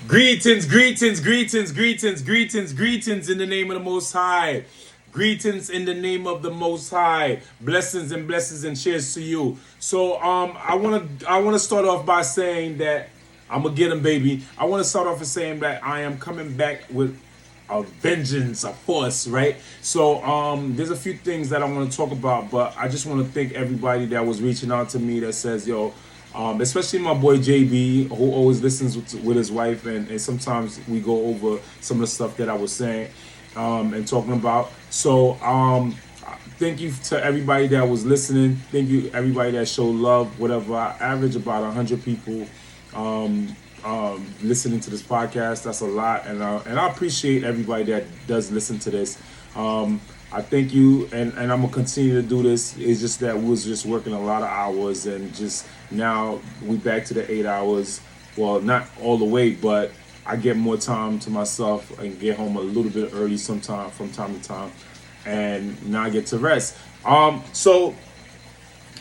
Greetings, greetings, greetings, greetings, greetings, greetings in the name of the Most High. Greetings in the name of the Most High. Blessings and cheers to you. So I wanna start off by saying that I'm gonna get him, baby. I want to start off by saying that I am coming back with a vengeance, a force, right? So there's a few things that I want to talk about, but I just want to thank everybody that was reaching out to me that says, yo, especially my boy JB, who always listens with his wife, and sometimes we go over some of the stuff that I was saying and talking about. So thank you to everybody that was listening. Thank you everybody that showed love. Whatever, I average about 100 people listening to this podcast. That's a lot, and I appreciate everybody that does listen to this. I thank you, and I'm gonna continue to do this. It's just that we was just working a lot of hours, and just now we back to the 8 hours. Well, not all the way, but I get more time to myself and get home a little bit early sometime from time to time, and now I get to rest. So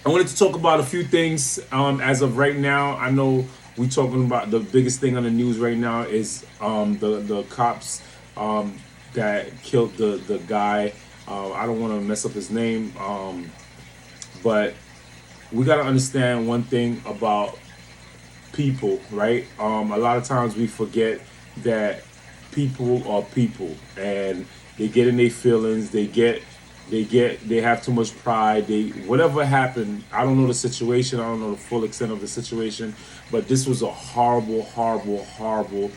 I wanted to talk about a few things as of right now. I know we talking about the biggest thing on the news right now is the cops that killed the guy. I don't want to mess up his name, but we got to understand one thing about people, right? A lot of times we forget that people are people, and they get in their feelings. They have too much pride. Whatever happened, I don't know the situation. I don't know the full extent of the situation, but this was a horrible, horrible, horrible,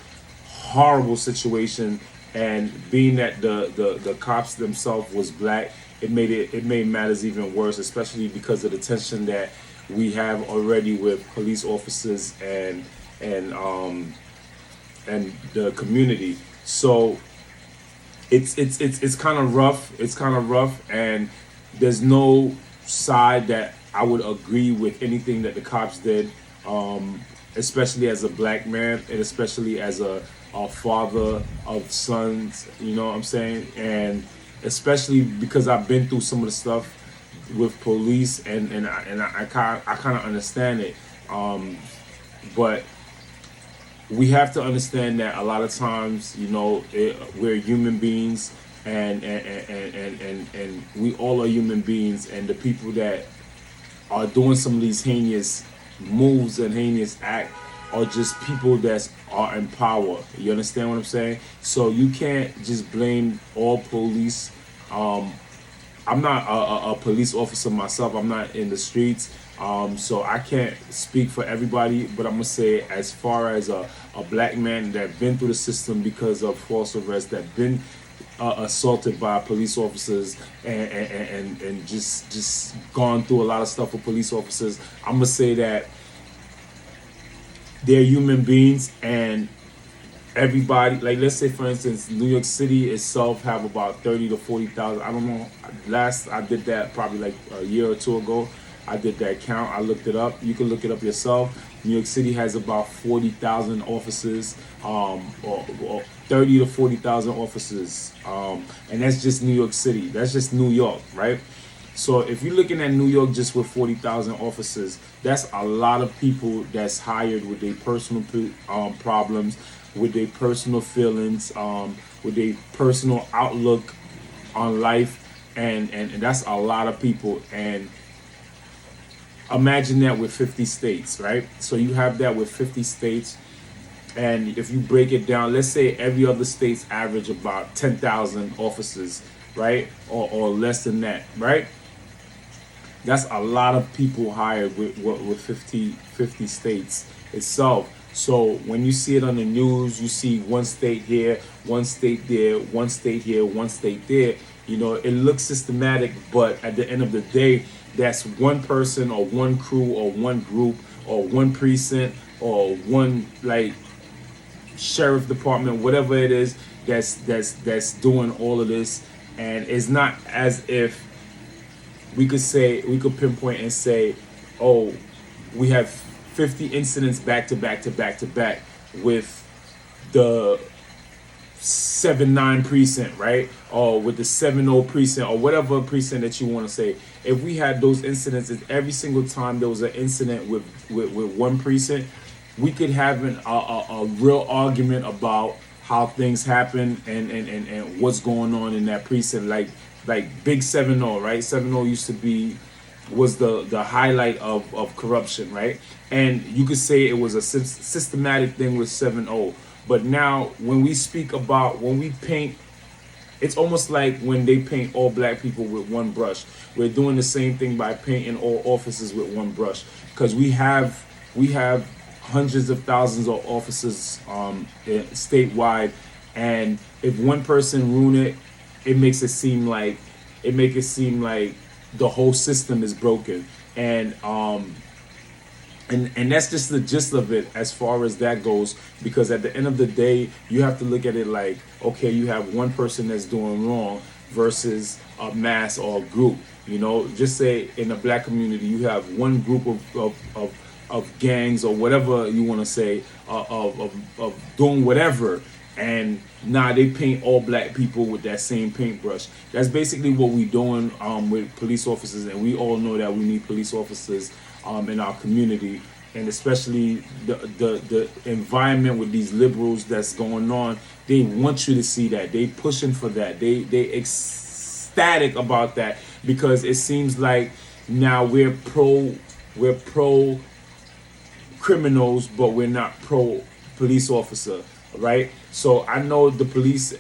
horrible situation. And being that the cops themselves was black, it made matters even worse, especially because of the tension that we have already with police officers and the community. So it's kind of rough. It's kind of rough, and there's no side that I would agree with anything that the cops did, especially as a black man, and especially as a father of sons. You know what I'm saying? And especially because I've been through some of the stuff with police, and I kind of understand it, but we have to understand that a lot of times, we're human beings, and we all are human beings, and the people that are doing some of these heinous moves and heinous act are just people that are in power. You understand what I'm saying? So you can't just blame all police. I'm not a police officer myself. I'm not in the streets, so I can't speak for everybody. But I'm gonna say, as far as a black man that been through the system because of false arrest, that been assaulted by police officers, and just gone through a lot of stuff with police officers, I'm gonna say that they're human beings, and everybody, like, let's say for instance New York City itself have about 30 to 40,000. I don't know, last I did that probably like a year or two ago. I did that count. I looked it up. You can look it up yourself. New York City has about 40,000 officers, or 30 to 40,000 officers, and that's just New York City. That's just New York, right? So if you're looking at New York just with 40,000 officers, that's a lot of people that's hired with their personal problems, with their personal feelings, with their personal outlook on life, and that's a lot of people. And imagine that with 50 states, right? So you have that with 50 states, and if you break it down, let's say every other state's average about 10,000 officers, right? Or less than that, right? That's a lot of people hired with 50 states itself. So when you see it on the news, you see one state here, one state there, one state here, one state there. It looks systematic, but at the end of the day, that's one person or one crew or one group or one precinct or one, like, sheriff department, whatever it is, that's doing all of this. And it's not as if we could pinpoint and say, oh, we have 50 incidents back to back to back to back with the 7-9 precinct, right? Or with the 7-0 precinct, or whatever precinct that you want to say. If we had those incidents, if every single time there was an incident with one precinct, we could have a real argument about how things happen and what's going on in that precinct. Like Big 7-0, right? 7-0 used to be was the highlight of corruption, right? And you could say it was a systematic thing with 7-0. But now when we speak about when we paint, it's almost like when they paint all black people with one brush. We're doing the same thing by painting all officers with one brush, because we have hundreds of thousands of officers statewide, and if one person ruin it, it makes it seem like the whole system is broken, and that's just the gist of it as far as that goes. Because at the end of the day, you have to look at it like, okay, you have one person that's doing wrong versus a mass or a group. Just say in the black community, you have one group of gangs or whatever you want to say, of doing whatever, and they paint all black people with that same paintbrush. That's basically what we're doing with police officers, and we all know that we need police officers in our community, and especially the environment with these liberals that's going on. They want you to see that. They pushing for that. They ecstatic about that, because it seems like now we're pro criminals, but we're not pro police officer, right? So I know the police,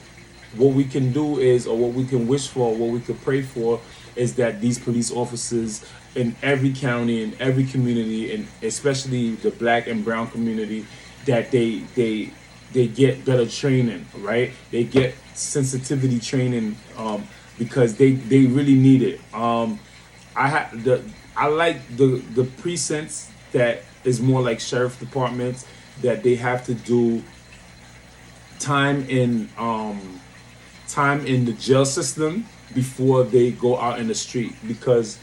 what we can do is, or what we can wish for, what we could pray for, is that these police officers in every county, in every community, and especially the black and brown community, that they get better training, right? They get sensitivity training, because they really need it. I like the precincts that is more like sheriff departments, that they have to do time in the jail system before they go out in the street. Because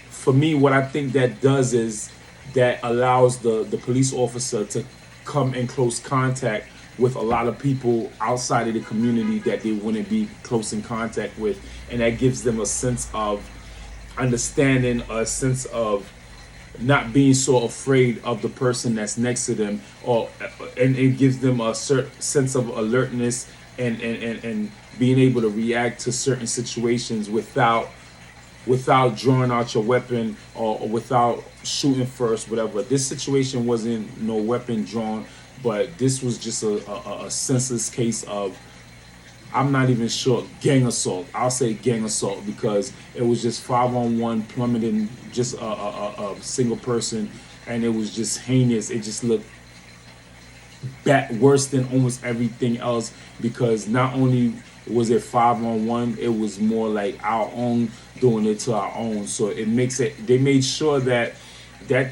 for me, what I think that does is that allows the police officer to come in close contact with a lot of people outside of the community that they wouldn't be close in contact with, and that gives them a sense of understanding, a sense of not being so afraid of the person that's next to them, and it gives them a certain sense of alertness and being able to react to certain situations without drawing out your weapon, or without shooting first, whatever. This situation wasn't no weapon drawn, but this was just a senseless case of, I'm not even sure, gang assault. I'll say gang assault, because it was just 5-on-1 plummeting just a single person, and it was just heinous. It just looked worse than almost everything else, because not only was it 5-on-1, it was more like our own doing it to our own. So it makes it. They made sure that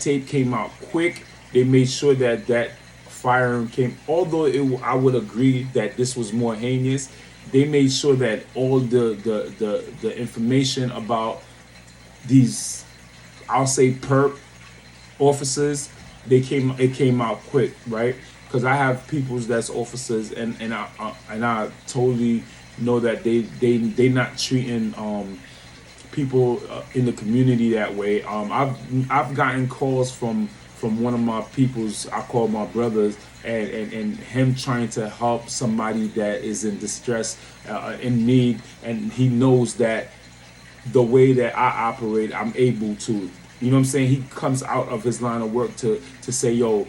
tape came out quick. They made sure that firearm came. Although I would agree that this was more heinous, they made sure that all the information about these, I'll say, perp officers, it came out quick, right? Because I have peoples that's officers, and I totally know that they not treating people in the community that way. I've gotten calls from one of my peoples, I call my brothers, and him trying to help somebody that is in distress, in need, and he knows that the way that I operate, I'm able to, you know what I'm saying? He comes out of his line of work to say, yo,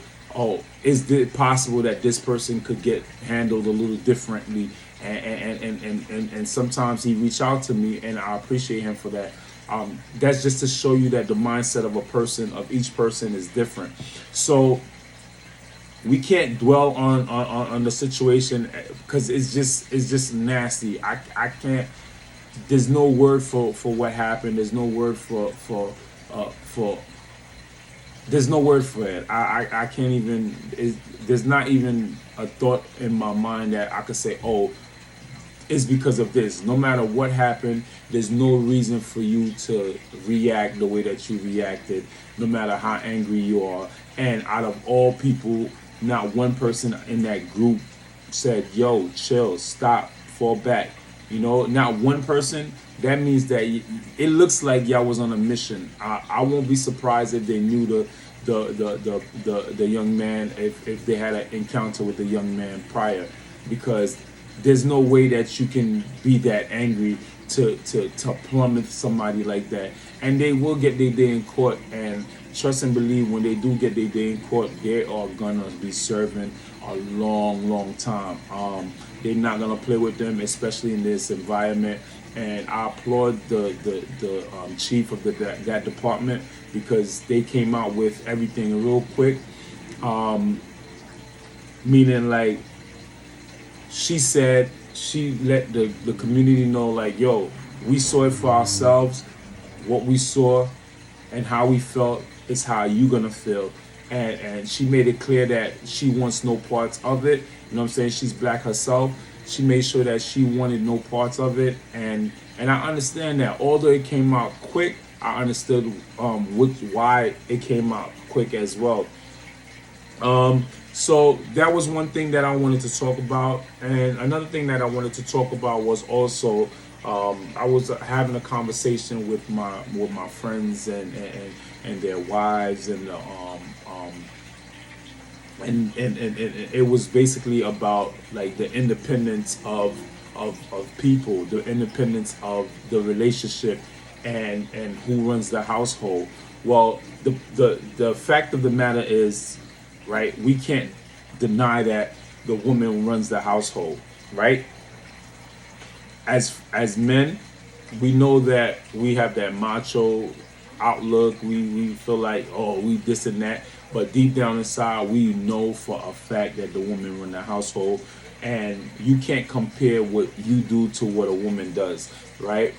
is it possible that this person could get handled a little differently? And sometimes he reach out to me, and I appreciate him for that. That's just to show you that the mindset of each person is different. So we can't dwell on the situation, because it's just nasty. I can't. There's no word for what happened. There's no word for there's no word for it. I can't even. There's not even a thought in my mind that I could say, oh, it's because of this. No matter what happened, there's no reason for you to react the way that you reacted, no matter how angry you are. And out of all people, not one person in that group said, yo, chill, stop, fall back. Not one person. That means that it looks like y'all was on a mission. I won't be surprised if they knew the young man if they had an encounter with the young man prior, because there's no way that you can be that angry to plummet somebody like that. And they will get their day in court, and trust and believe, when they do get their day in court, they are gonna be serving a long time. They're not gonna play with them, especially in this environment. And I applaud the chief of that department, because they came out with everything real quick. Meaning, like, she said, she let the community know, like, yo, we saw it for ourselves. What we saw and how we felt is how you gonna feel. And she made it clear that she wants no parts of it. You know what I'm saying? She's black herself. She made sure that she wanted no parts of it. And I understand that. Although it came out quick, I understood why it came out quick as well. So that was one thing that I wanted to talk about. And another thing that I wanted to talk about was also, I was having a conversation with my friends and their wives, and it was basically about, like, the independence of people, the independence of the relationship, and who runs the household. Well, the fact of the matter is, right, we can't deny that the woman runs the household, right? As men, we know that we have that macho outlook. We feel like, oh, we this and that, but deep down inside, we know for a fact that the woman run the household, and you can't compare what you do to what a woman does, right?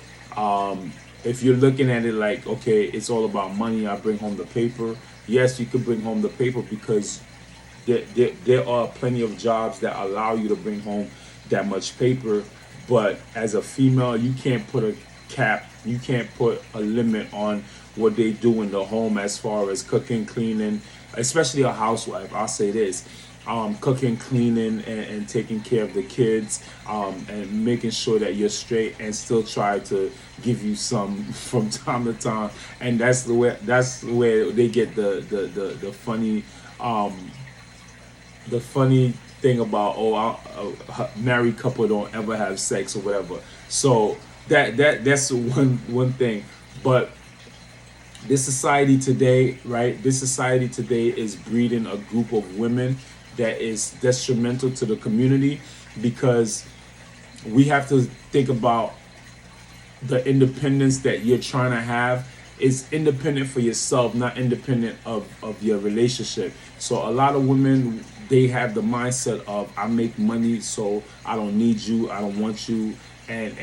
If you're looking at it like, okay, it's all about money, I bring home the paper. Yes, you could bring home the paper, because there are plenty of jobs that allow you to bring home that much paper. But as a female, you can't put a cap, you can't put a limit on what they do in the home as far as cooking, cleaning, especially a housewife. I'll say this. Cooking, cleaning, and taking care of the kids, and making sure that you're straight, and still try to give you some from time to time. And that's where they get the funny thing about, oh, a married couple don't ever have sex or whatever. So that's one thing. But this society today, right? This society today is breeding a group of women that is detrimental to the community, because we have to think about the independence that you're trying to have is independent for yourself, not independent of your relationship. So a lot of women, they have the mindset of, I make money, so I don't need you, I don't want you, and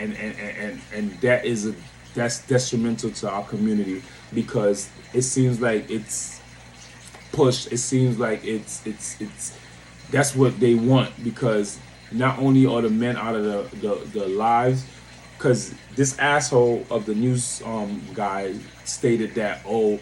that's detrimental to our community, because it seems like it's pushed. It seems like it's that's what they want, because not only are the men out of the lives, because this asshole of the news guy stated that, oh,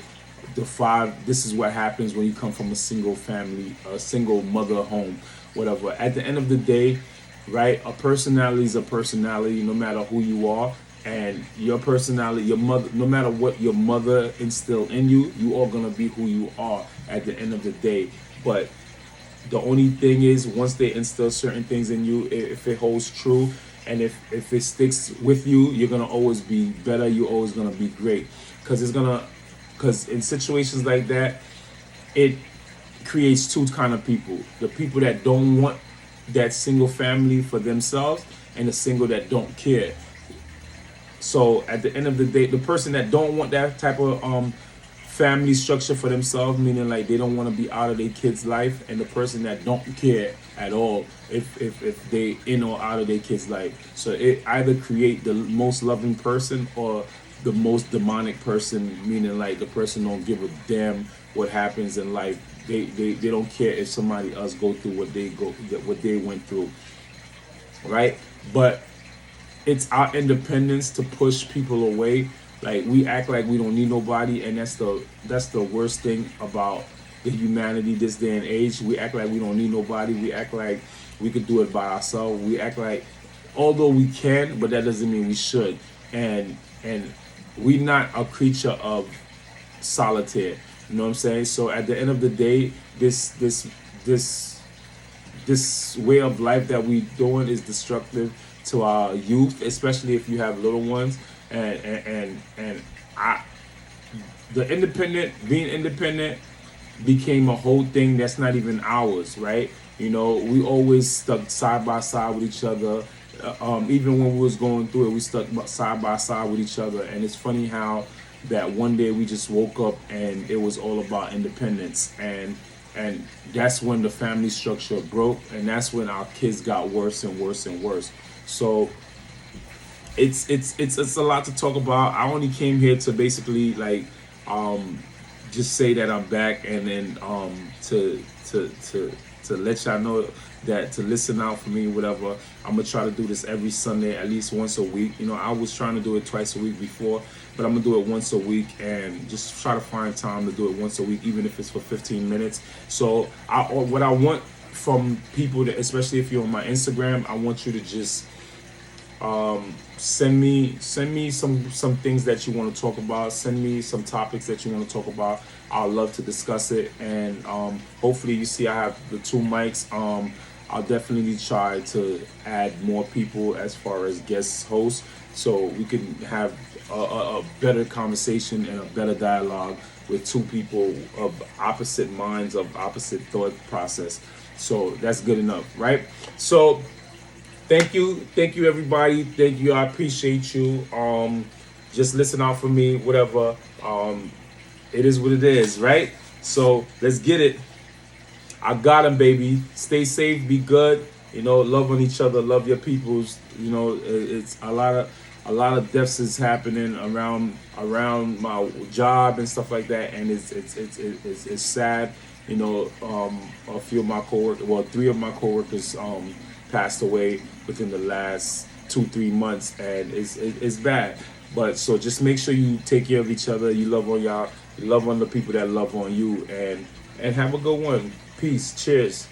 this is what happens when you come from a single family, a single mother home, whatever. At the end of the day, right, a personality is a personality, no matter who you are. And your personality, your mother, no matter what your mother instilled in you, you are gonna be who you are at the end of the day. But the only thing is, once they instill certain things in you, if it holds true, and if it sticks with you, you're gonna always be better. You're always gonna be great, because in situations like that, it creates two kind of people: the people that don't want that single family for themselves, and the single that don't care. So at the end of the day, the person that don't want that type of family structure for themselves, meaning like they don't want to be out of their kid's life, and the person that don't care at all if they in or out of their kid's life. So it either create the most loving person or the most demonic person, meaning like the person don't give a damn what happens in life. They don't care if somebody else go through what they went through, right? But it's our independence to push people away. Like, we act like we don't need nobody, and that's the worst thing about the humanity this day and age. We act like we don't need nobody. We act like we could do it by ourselves. We act like, although we can, but that doesn't mean we should. And we're not a creature of solitaire. You know what I'm saying? So at the end of the day, this this way of life that we doing is destructive to our youth, especially if you have little ones. And I, the independent, being independent became a whole thing that's not even ours, right? You know, we always stuck side by side with each other. Even when we was going through it, we stuck side by side with each other. And it's funny how that one day we just woke up and it was all about independence, and that's when the family structure broke, and that's when our kids got worse and worse and worse. So it's a lot to talk about. I only came here to basically like just say that I'm back, and then to let y'all know that to listen out for me, whatever. I'm gonna try to do this every Sunday, at least once a week. You know, I was trying to do it twice a week before, but I'm gonna do it once a week, and just try to find time to do it once a week, even if it's for 15 minutes. So what I want from people, that, especially if you're on my Instagram, I want you to just send me some things that you want to talk about. Send me some topics that you want to talk about. I'd love to discuss it, and hopefully you see I have the two mics. I'll definitely try to add more people as far as guest hosts, so we can have a better conversation and a better dialogue with two people of opposite minds, of opposite thought process. So that's good enough, right? So thank you, everybody. Thank you. I appreciate you. Just listen out for me, whatever. It is what it is, right? So let's get it. I got him, baby. Stay safe, be good. You know, love on each other, love your peoples. You know, it's a lot of deaths is happening around my job and stuff like that, and it's sad. You know, a few of my coworkers, well, three of my coworkers passed away within the last 2-3 months, and it's bad. But so just make sure you take care of each other. You love on y'all. You love on the people that love on you, and have a good one. Peace. Cheers.